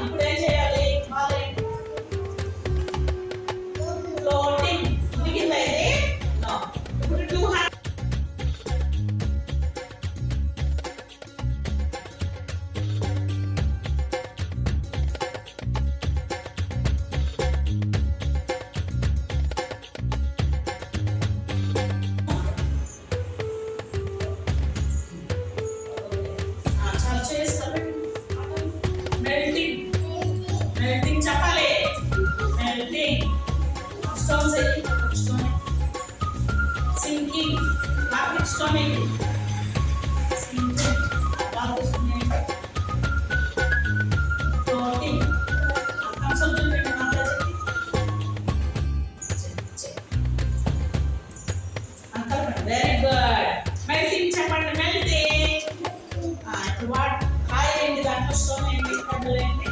ఇప్పుడు ఏం చేయాలి? ఫ్లోటింగ్ మిగిలిందా ఇది? నో. ఇప్పుడు 2 హ్యాండ్స్ చాలు చేస్తారు. మెల్టింగ్ మెల్టింగ్ చెప్పాలి. Melting stone stone sinking laughing stoning sinking laughing floating consultant uncle very good. Melting చెప్పండి. మెల్టింగ్ ఇప్పుడు వాట్ హాయ్ ఏంటి దాంట్లో స్టోన్ ఏంటి కడ్డలు ఏంటి?